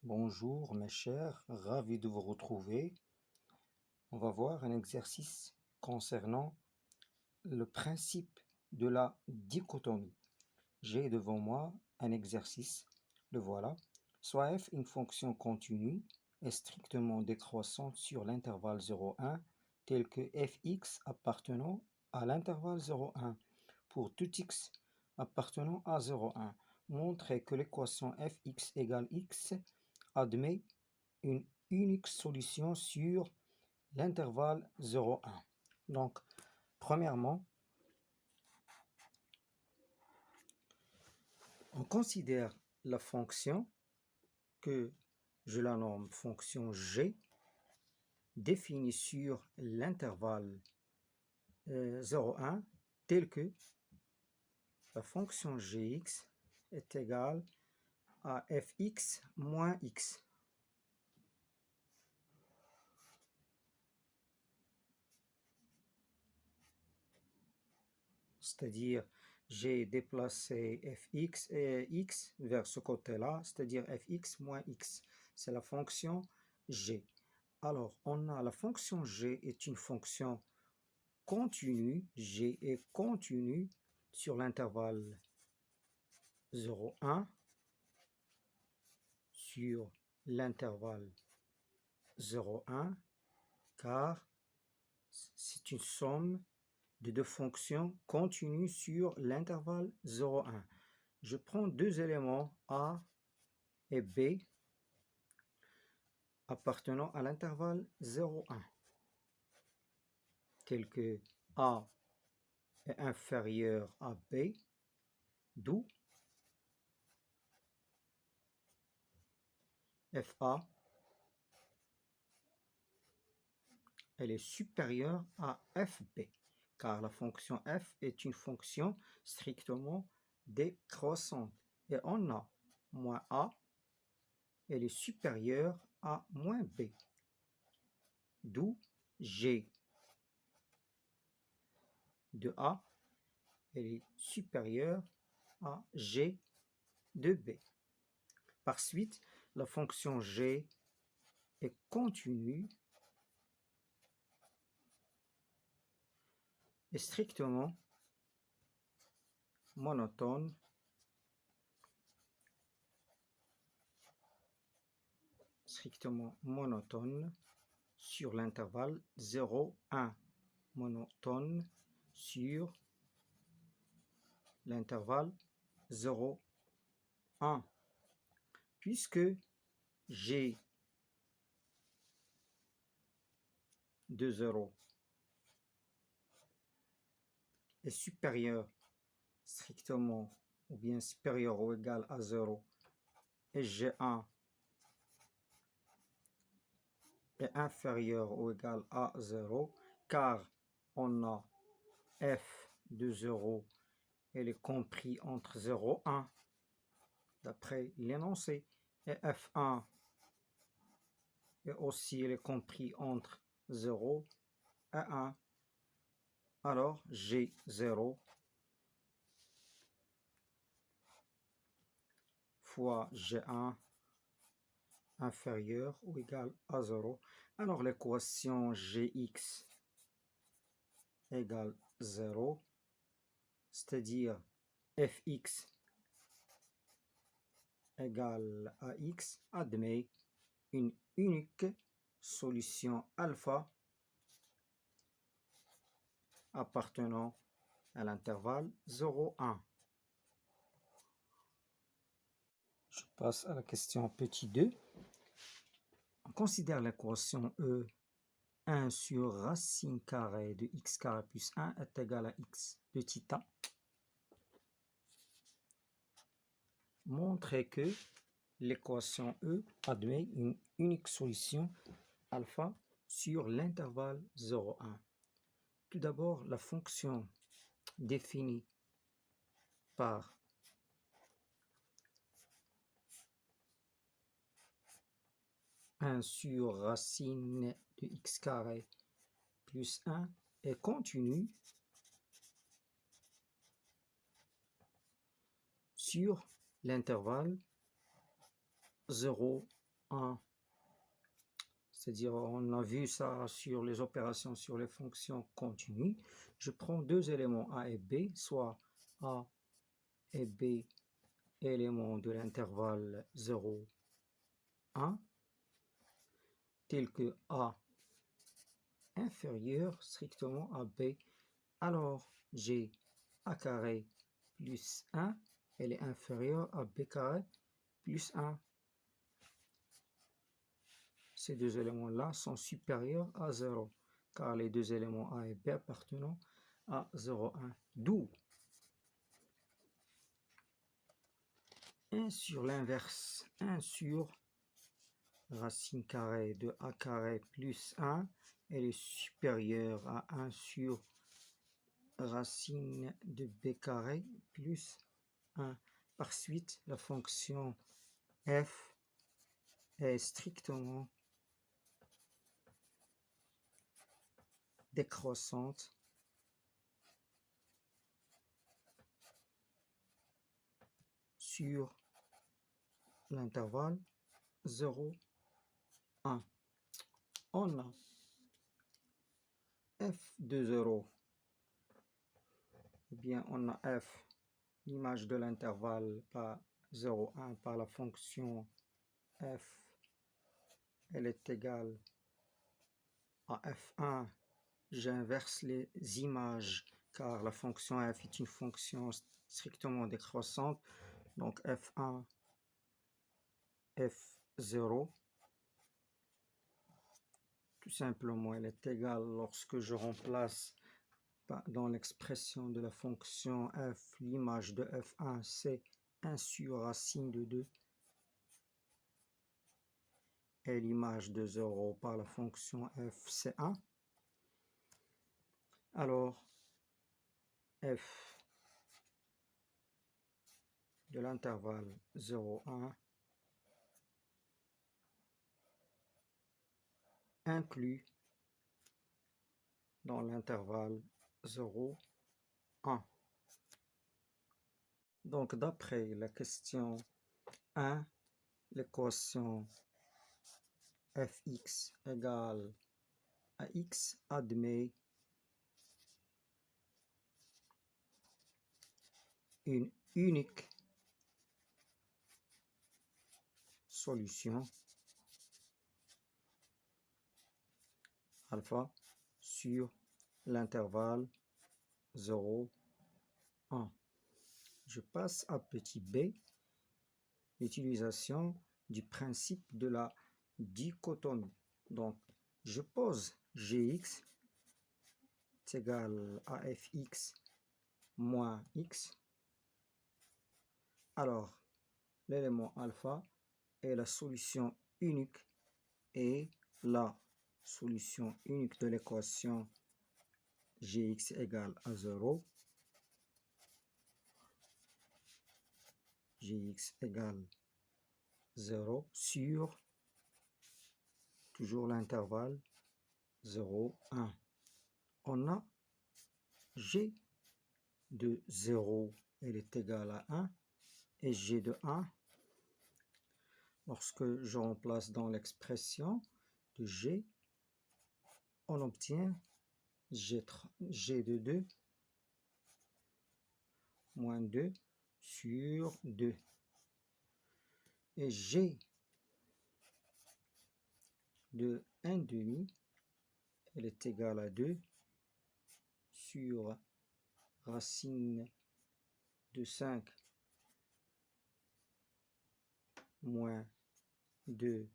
Bonjour mes chers, ravi de vous retrouver. On va voir un exercice concernant le principe de la dichotomie. J'ai devant moi un exercice, le voilà. Soit f une fonction continue et strictement décroissante sur l'intervalle 0,1 tel que fx appartenant à l'intervalle 0,1 pour tout x appartenant à 0,1. Montrez que l'équation fx égale x admet une unique solution sur l'intervalle 0,1. Donc, premièrement, on considère la fonction que je la nomme fonction g définie sur l'intervalle 0,1 telle que la fonction gx est égale à fx moins x. C'est-à-dire, j'ai déplacé fx et x vers ce côté-là, c'est-à-dire fx moins x. C'est la fonction g. Alors, on a la fonction g est une fonction continue, g est continue sur l'intervalle 0,1 sur l'intervalle 0,1 car c'est une somme de deux fonctions continues sur l'intervalle 0,1. Je prends deux éléments A et B appartenant à l'intervalle 0,1, tels que A est inférieur à B, d'où FA elle est supérieure à FB, car la fonction f est une fonction strictement décroissante. Et on a moins A, elle est supérieure à moins B, d'où G de A, elle est supérieure à G de B. Par suite, la fonction G est continue et strictement monotone sur l'intervalle 0,1. Monotone sur l'intervalle 0,1. Puisque G de 0 est supérieur strictement ou bien supérieur ou égal à 0 et G1 est inférieur ou égal à 0 car on a f de 0 elle est compris entre 0 et 1 d'après l'énoncé et f1 et aussi elle est compris entre 0 et 1. Alors G0 fois G1 inférieur ou égal à 0. Alors l'équation Gx égale 0, c'est-à-dire fx égale à x admet une unique solution alpha appartenant à l'intervalle 0,1. Je passe à la question petit 2. On considère l'équation E1 sur racine carrée de x carré plus 1 est égal à x de θ. Montrer que l'équation E admet une unique solution alpha sur l'intervalle 0,1. Tout d'abord, la fonction définie par un sur racine de x carré plus 1 est continue sur l'intervalle 0,1. 1. C'est-à-dire, on a vu ça sur les opérations sur les fonctions continues. Je prends deux éléments A et B, soit A et B éléments de l'intervalle 0, 1, tel que A inférieur strictement à B. Alors, j'ai A carré plus 1, elle est inférieure à B carré plus 1. Ces deux éléments-là sont supérieurs à 0, car les deux éléments A et B appartenant à 0, 1. D'où 1 sur l'inverse, 1 sur racine carrée de A carré plus 1, elle est supérieure à 1 sur racine de B carré plus 1. Par suite, la fonction f est strictement décroissante sur l'intervalle 0, 1. On a f de 0, ou bien on a f, l'image de l'intervalle par 0, 1 par la fonction f, elle est égale à f1. J'inverse les images car la fonction f est une fonction strictement décroissante. Donc f1, f0, tout simplement, elle est égale lorsque je remplace dans l'expression de la fonction f, l'image de f1, c'est 1 sur racine de 2. Et l'image de 0 par la fonction f, c'est 1. Alors, f de l'intervalle 0, 1 inclus dans l'intervalle 0, 1. Donc, d'après la question 1, l'équation fx égale à x admet une unique solution alpha sur l'intervalle 0, 1. Je passe à petit b, l'utilisation du principe de la dichotomie. Donc, je pose gx est égal à fx moins x. Alors, l'élément alpha est la solution unique et la solution unique de l'équation gx égale à 0. Gx égale 0 sur toujours l'intervalle 0, 1. On a g de 0, elle est égale à 1, et g de 1, lorsque je remplace dans l'expression de g, on obtient g de 2 moins 2 sur 2. Et g de 1 demi, elle est égale à 2 sur racine de 5 moins 2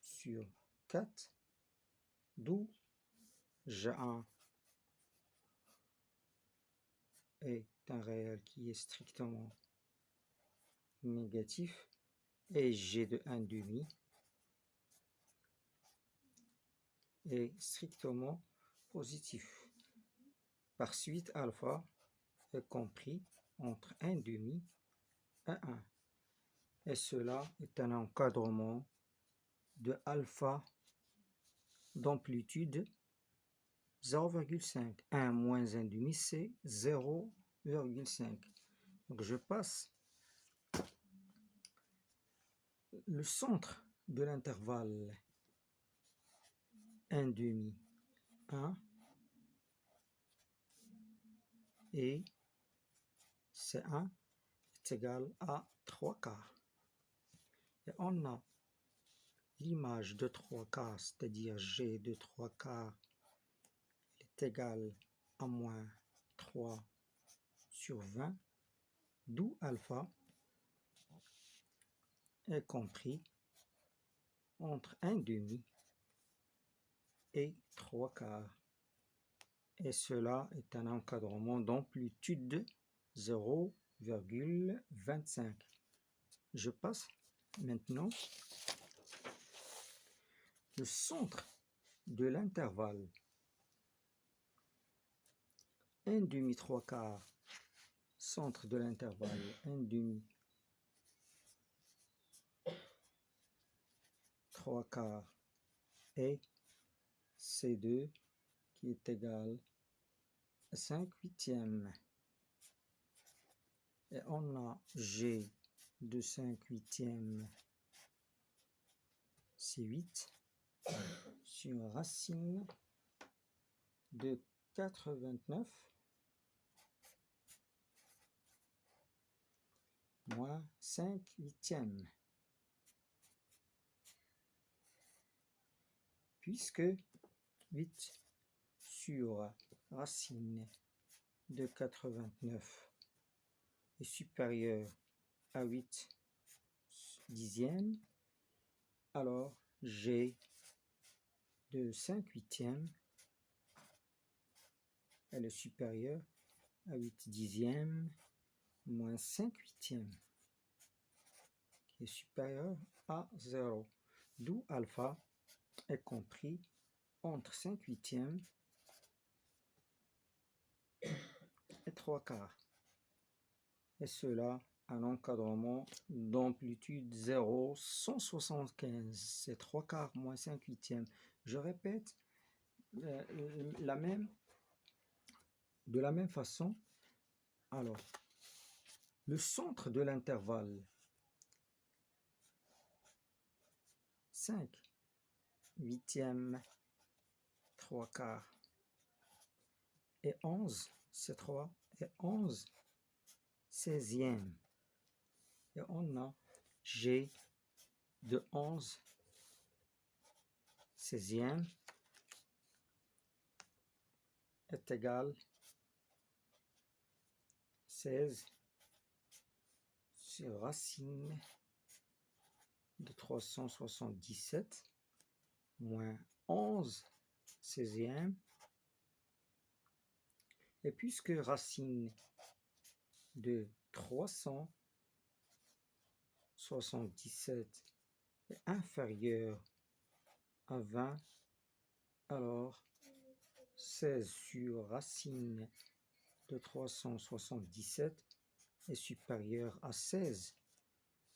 sur 4, d'où G1 est un réel qui est strictement négatif et G de 1 demi est strictement positif. Par suite, alpha est compris entre 1 demi et 1. Et cela est un encadrement de alpha d'amplitude 0,5. 1 moins 1 demi, c'est 0,5. Donc je passe le centre de l'intervalle 1 demi 1 et C1 est égal à 3 quarts. Et on a l'image de 3 quarts, c'est-à-dire G de 3 quarts est égal à moins 3 sur 20, d'où alpha est compris entre 1 demi et 3 quarts. Et cela est un encadrement d'amplitude 0,25. Je passe maintenant le centre de l'intervalle 1 demi 3 quarts, centre de l'intervalle 1 demi 3 quarts et C2 qui est égal à 5/8. Et on a G de 5/8, c'est 8 sur racine de 4,29 moins 5/8. Puisque 8 sur racine de 4,29 est supérieur à 8 dixièmes, alors G de 5/8 elle est supérieure à 8 dixièmes moins 5/8 qui est supérieur à 0, d'où alpha est compris entre 5/8 et 3 quarts. Et cela un encadrement d'amplitude 0, 175, c'est 3 quarts moins 5/8. Je répète de la même façon. Alors, le centre de l'intervalle 5/8, 3 quarts et 11, c'est 3 et 11 16e. Et on a G de 11 16e est égal 16 sur racine de 377 moins 11 16e. Et puisque racine de 377 est inférieur à 20, alors 16 sur racine de 377 est supérieur à 16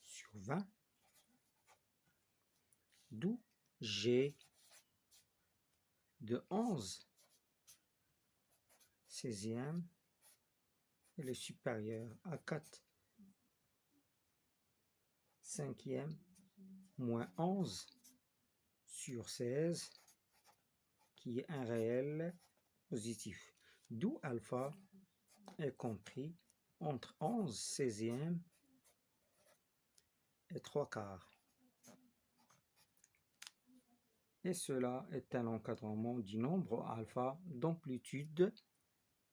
sur 20, d'où G de 11 16e elle est supérieure à 4 5e moins 11 sur 16 qui est un réel positif, d'où alpha est compris entre 11 16e et 3 quarts. Et cela est un encadrement du nombre alpha d'amplitude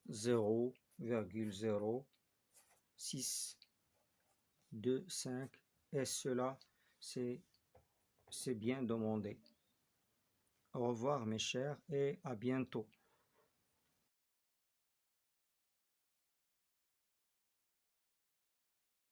0,0625 et cela c'est bien demandé. Au revoir mes chers et à bientôt.